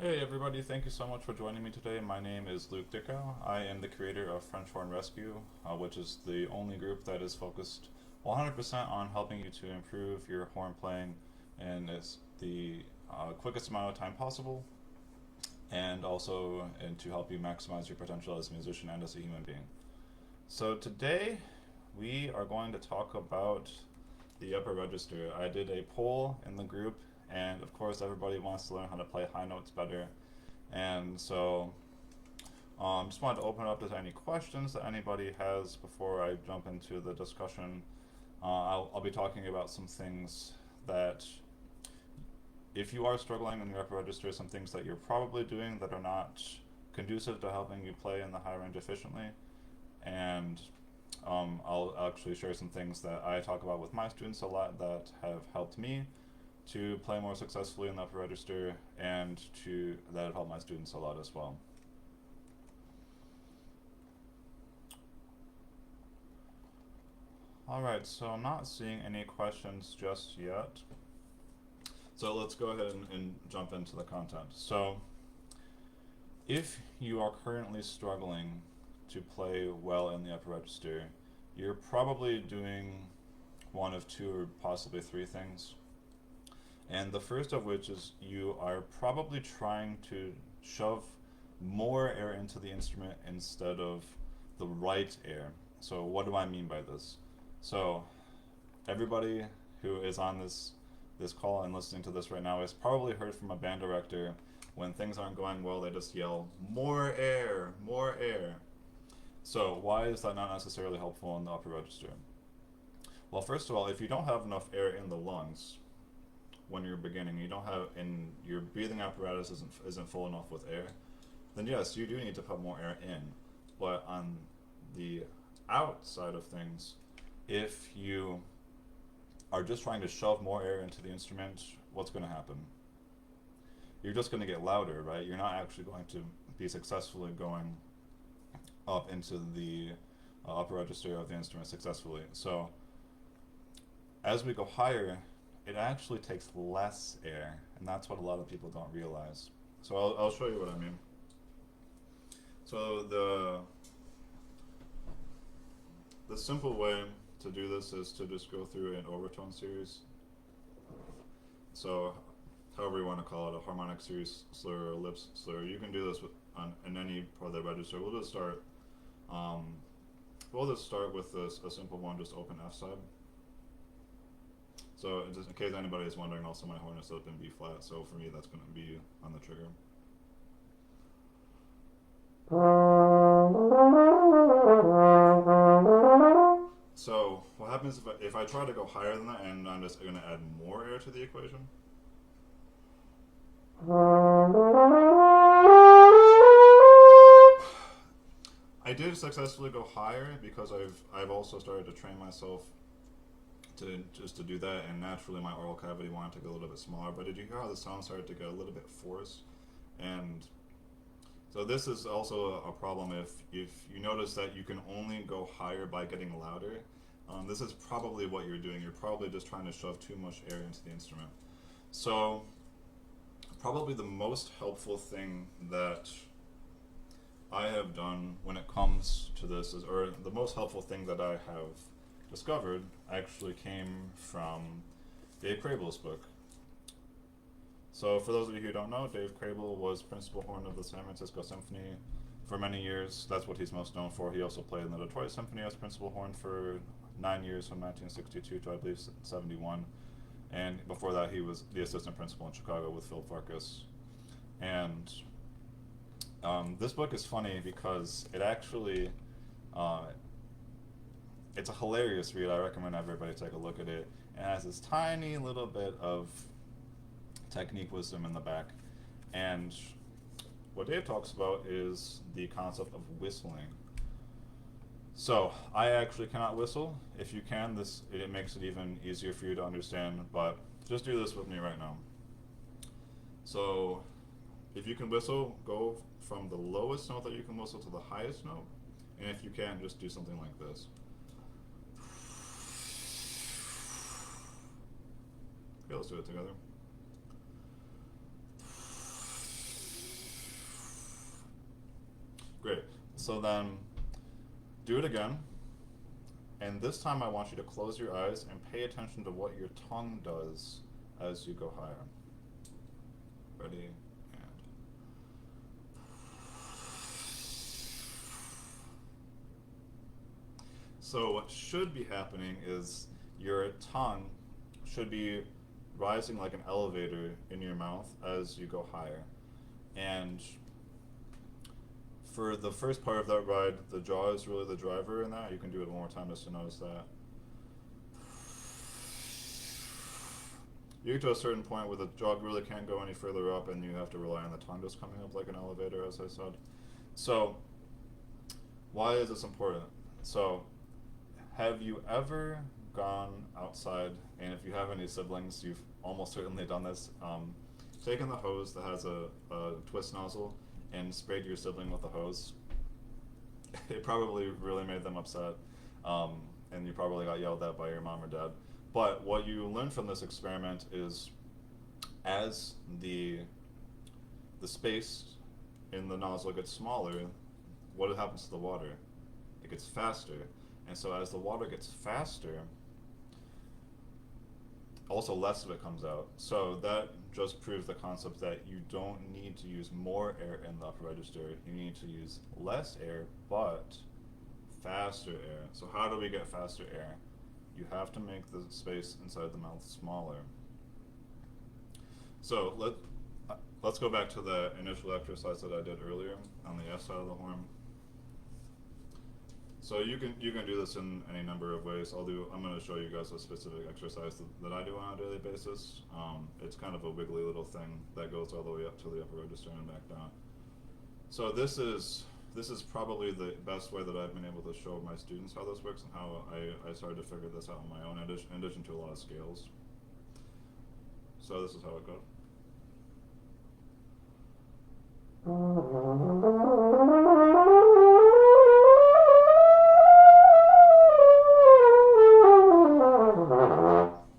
Hey everybody, thank you so much for joining me today. My name is Luke Dickow. I am the creator of French Horn Rescue, which is the only group that is focused 100% on helping you to improve your horn playing in the quickest amount of time possible, and also to help you maximize your potential as a musician and as a human being. So today we are going to talk about the upper register. I did a poll in the group, and of course, everybody wants to learn how to play high notes better. And so, just wanted to open it up to any questions that anybody has before I jump into the discussion. I'll be talking about some things that, if you are struggling in your upper register, some things that you're probably doing that are not conducive to helping you play in the high range efficiently. And I'll actually share some things that I talk about with my students a lot that have helped me to play more successfully in the upper register, and to that have helped my students a lot as well. Alright, so I'm not seeing any questions just yet. So let's go ahead and jump into the content. So, if you are currently struggling to play well in the upper register, you're probably doing one of two or possibly three things. And the first of which is you are probably trying to shove more air into the instrument instead of the right air. So what do I mean by this? So everybody who is on this call and listening to this right now has probably heard from a band director when things aren't going well, they just yell, more air, more air. So why is that not necessarily helpful in the upper register? Well, first of all, if you don't have enough air in the lungs when you're beginning, you don't have, and your breathing apparatus isn't full enough with air, then yes, you do need to put more air in. But on the outside of things, if you are just trying to shove more air into the instrument, what's going to happen? You're just going to get louder, right? You're not actually going to be successfully going up into the upper register of the instrument successfully. So as we go higher, it actually takes less air, and that's what a lot of people don't realize. So I'll show you what I mean. So the simple way to do this is to just go through an overtone series. So however you want to call it, a harmonic series slur or lip slur, you can do this in any part of the register. We'll just start with a simple one, just open F side. So just in case anybody is wondering, also my horn is set up in B flat, so for me that's going to be on the trigger. So what happens if I try to go higher than that, and I'm just going to add more air to the equation? I did successfully go higher because I've also started to train myself to do that, and naturally my oral cavity wanted to get a little bit smaller. But did you hear how the sound started to get a little bit forced? And so this is also a problem if you notice that you can only go higher by getting louder. This is probably what you're doing. You're probably just trying to shove too much air into the instrument. So probably the most helpful thing that I have done when it comes to this is, or the most helpful thing that I have discovered actually came from Dave Crable's book. So for those of you who don't know, Dave Crable was principal horn of the San Francisco Symphony for many years. That's what he's most known for. He also played in the Detroit Symphony as principal horn for 9 years, from 1962 to I believe 71. And before that, he was the assistant principal in Chicago with Phil Farkas. And this book is funny because it actually it's a hilarious read. I recommend everybody take a look at it. It has this tiny little bit of technique wisdom in the back. And what Dave talks about is the concept of whistling. So I actually cannot whistle. If you can, it makes it even easier for you to understand, but just do this with me right now. So if you can whistle, go from the lowest note that you can whistle to the highest note. And if you can't, just do something like this. Okay, let's do it together. Great. So then do it again. And this time I want you to close your eyes and pay attention to what your tongue does as you go higher. Ready? And so what should be happening is your tongue should be rising like an elevator in your mouth as you go higher. And for the first part of that ride, the jaw is really the driver in that. You can do it one more time just to notice that. You get to a certain point where the jaw really can't go any further up and you have to rely on the tongue just coming up like an elevator, as I said. So, why is this important? So, have you ever gone outside, and if you have any siblings, you've almost certainly done this, taken the hose that has a twist nozzle and sprayed your sibling with the hose? It probably really made them upset, and you probably got yelled at by your mom or dad. But what you learn from this experiment is, as the space in the nozzle gets smaller, what happens to the water? It gets faster. And so as the water gets faster, also less of it comes out. So that just proves the concept that you don't need to use more air in the upper register. You need to use less air, but faster air. So how do we get faster air? You have to make the space inside the mouth smaller. So let's go back to the initial exercise that I did earlier on the S side of the horn. So you can do this in any number of ways. I'm going to show you guys a specific exercise that I do on a daily basis. It's kind of a wiggly little thing that goes all the way up to the upper register and back down. So this is probably the best way that I've been able to show my students how this works and how I started to figure this out on my own, in addition to a lot of scales. So this is how it goes.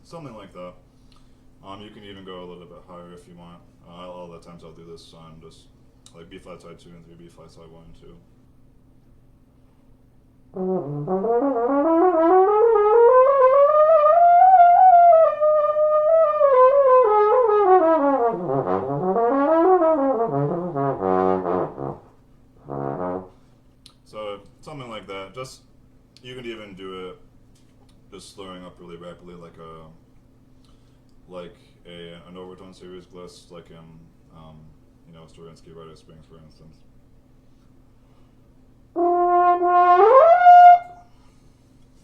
Something like that. You can even go a little bit higher if you want. All the times I'll do this on just like B flat side 2 and 3, B flat side 1 and 2. So something like that. Just you can even do it just slurring up really rapidly, like an overtone series gliss, like in Stravinsky Rite of Spring, for instance.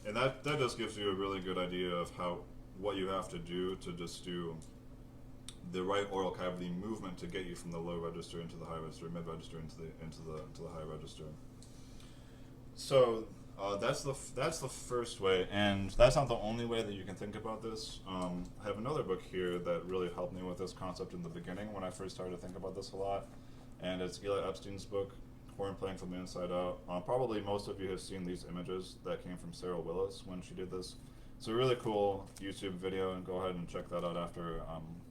And that just gives you a really good idea of what you have to do to just do the right oral cavity movement to get you from the low register into the high register, mid register into the high register. So that's the first way, and that's not the only way that you can think about this. I have another book here that really helped me with this concept in the beginning when I first started to think about this a lot, and it's Eli Epstein's book, Horn Playing from the Inside Out. Probably most of you have seen these images that came from Sarah Willis when she did this. It's a really cool YouTube video, and go ahead and check that out after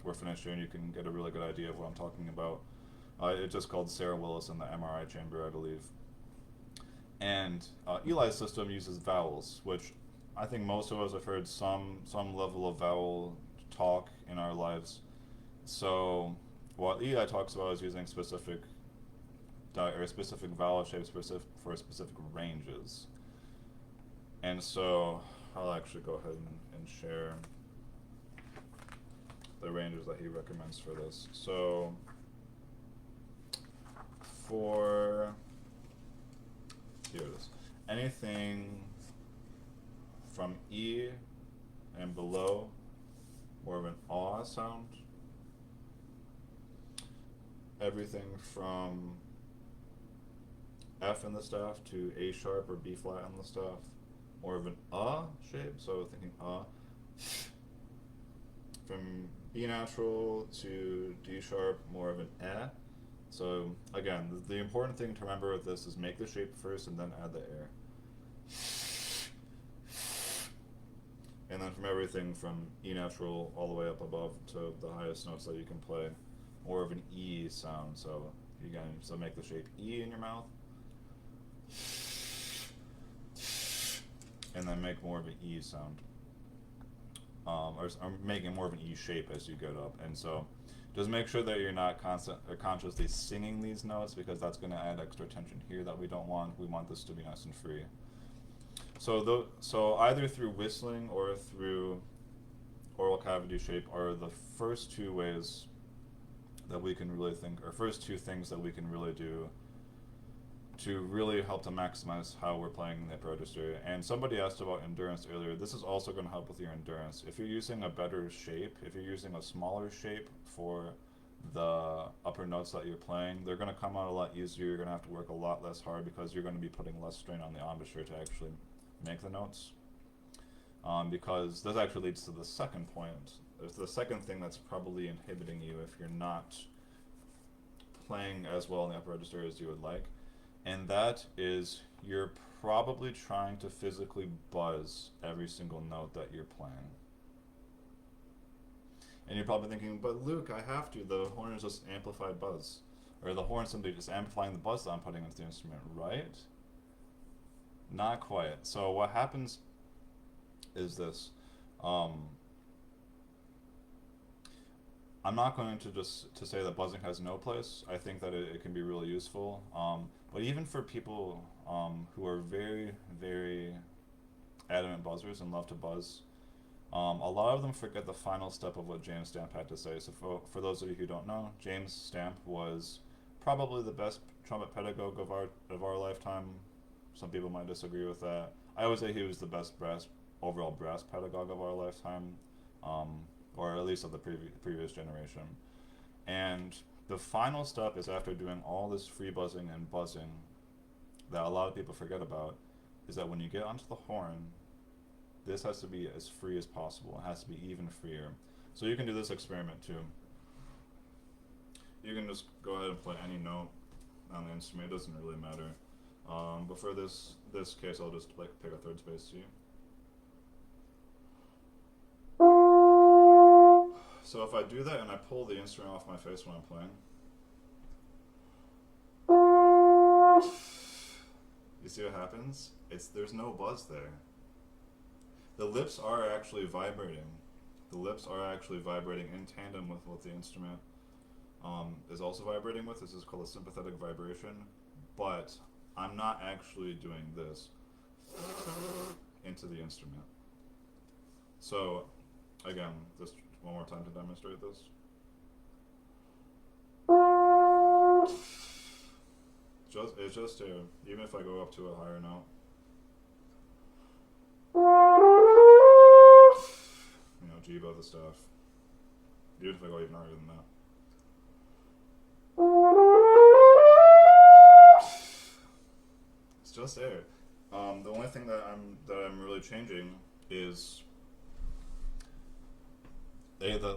we're finished here, and you can get a really good idea of what I'm talking about. It's just called Sarah Willis in the MRI chamber, I believe. And Eli's system uses vowels, which I think most of us have heard some level of vowel talk in our lives. So what Eli talks about is using specific vowel shapes for specific ranges. And so I'll actually go ahead and share the ranges that he recommends for this. So here it is. Anything from E and below, more of an ah sound. Everything from F in the staff to A sharp or B flat in the staff, more of an shape, so thinking From B natural to D sharp, more of an eh. So again, the important thing to remember with this is make the shape first and then add the air. And then from everything from E natural all the way up above to the highest notes that you can play, more of an E sound. So again, make the shape E in your mouth, and then make more of an E sound. Or making more of an E shape as you get up. And so just make sure that you're not consciously singing these notes, because that's going to add extra tension here that we don't want. We want this to be nice and free. So either through whistling or through oral cavity shape are the first two ways that we can really think, or first two things that we can really do to really help to maximize how we're playing in the upper register. And somebody asked about endurance earlier. This is also going to help with your endurance. If you're using a better shape, if you're using a smaller shape for the upper notes that you're playing, they're going to come out a lot easier. You're going to have to work a lot less hard because you're going to be putting less strain on the embouchure to actually make the notes. Because this actually leads to the second point. It's the second thing that's probably inhibiting you if you're not playing as well in the upper register as you would like. And that is, you're probably trying to physically buzz every single note that you're playing. And you're probably thinking, but Luke, I have to. The horn is just amplified buzz. Or the horn simply just amplifying the buzz that I'm putting into the instrument, right? Not quite. So what happens is this. I'm not going to just to say that buzzing has no place. I think that it can be really useful. But even for people who are very, very adamant buzzers and love to buzz, a lot of them forget the final step of what James Stamp had to say. So for those of you who don't know, James Stamp was probably the best trumpet pedagogue of our lifetime. Some people might disagree with that. I would say he was the best overall brass pedagogue of our lifetime, or at least of the previous generation. And the final step is, after doing all this free buzzing and buzzing that a lot of people forget about, is that when you get onto the horn, this has to be as free as possible. It has to be even freer. So you can do this experiment too. You can just go ahead and play any note on the instrument. It doesn't really matter. But for this case, I'll just pick a third space C. So if I do that and I pull the instrument off my face when I'm playing, you see what happens? There's no buzz there. The lips are actually vibrating. The lips are actually vibrating in tandem with what the instrument is also vibrating with. This is called a sympathetic vibration. But I'm not actually doing this into the instrument. So again, just one more time to demonstrate this. It's just even if I go up to a higher note, G above the staff. Even if I go even higher than that, it's just air. The only thing that I'm really changing is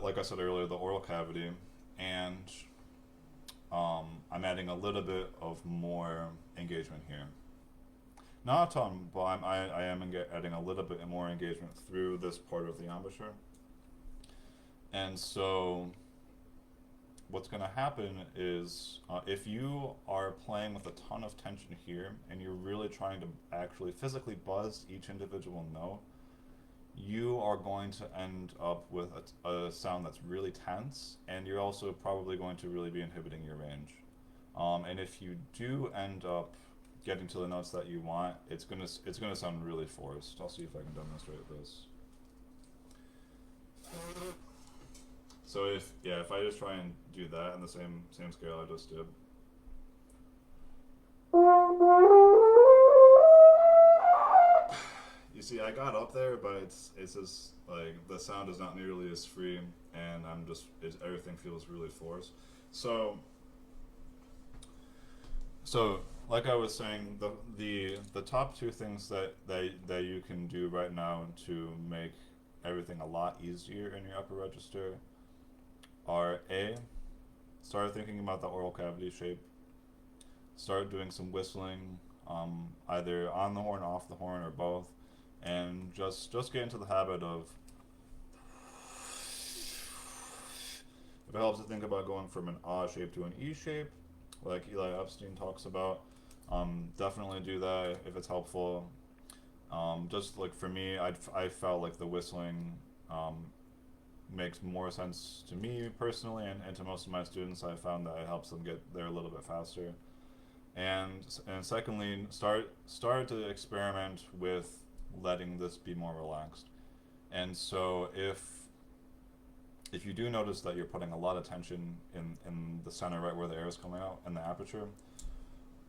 like I said earlier, the oral cavity, and I'm adding a little bit of more engagement here. Not a ton, but I am adding a little bit more engagement through this part of the embouchure. And so what's going to happen is, if you are playing with a ton of tension here, and you're really trying to actually physically buzz each individual note, you are going to end up with a sound that's really tense, and you're also probably going to really be inhibiting your range. And if you do end up getting to the notes that you want, it's gonna sound really forced. I'll see if I can demonstrate this. So if I just try and do that in the same scale I just did. You see, I got up there, but it's just like the sound is not nearly as free, and everything feels really forced. So like I was saying, the top two things that you can do right now to make everything a lot easier in your upper register are: A, start thinking about the oral cavity shape. Start doing some whistling, either on the horn, off the horn, or both. And just get into the habit of, if it helps to think about going from an A shape to an E shape, like Eli Epstein talks about, Definitely do that if it's helpful. Just like for me, I felt like the whistling um, makes more sense to me personally, and to most of my students. I found that it helps them get there a little bit faster. And secondly, start to experiment with letting this be more relaxed. And so if you do notice that you're putting a lot of tension in the center, right where the air is coming out, in the aperture,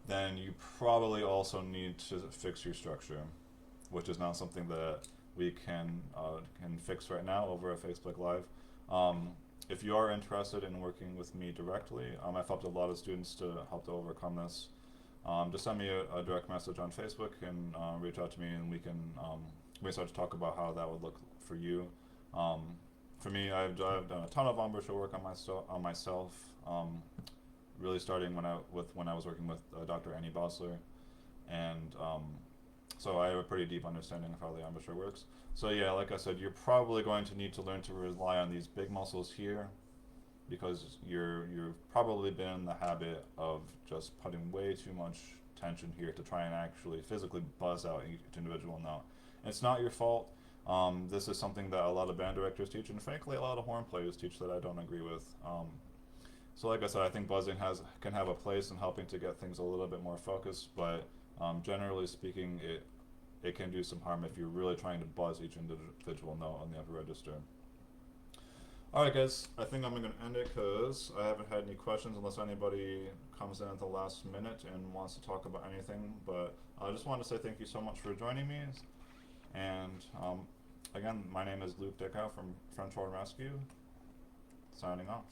then you probably also need to fix your structure, which is not something that we can fix right now over at Facebook Live. If you are interested in working with me directly, I've helped a lot of students to help to overcome this. Just send me a direct message on Facebook and reach out to me, and we start to talk about how that would look for you. Um, for me, I've done a ton of embouchure work on myself. Really starting when I was working with Dr. Annie Bosler, and so I have a pretty deep understanding of how the embouchure works. So yeah, like I said, you're probably going to need to learn to rely on these big muscles here, because you've probably been in the habit of just putting way too much tension here to try and actually physically buzz out each individual note. And it's not your fault. This is something that a lot of band directors teach, and frankly, a lot of horn players teach that I don't agree with. So like I said, I think buzzing can have a place in helping to get things a little bit more focused, but generally speaking, it can do some harm if you're really trying to buzz each individual note on the upper register. Alright guys, I think I'm going to end it because I haven't had any questions unless anybody comes in at the last minute and wants to talk about anything, but I just want to say thank you so much for joining me, and again, my name is Luke Dickow from French Horn Rescue, signing off.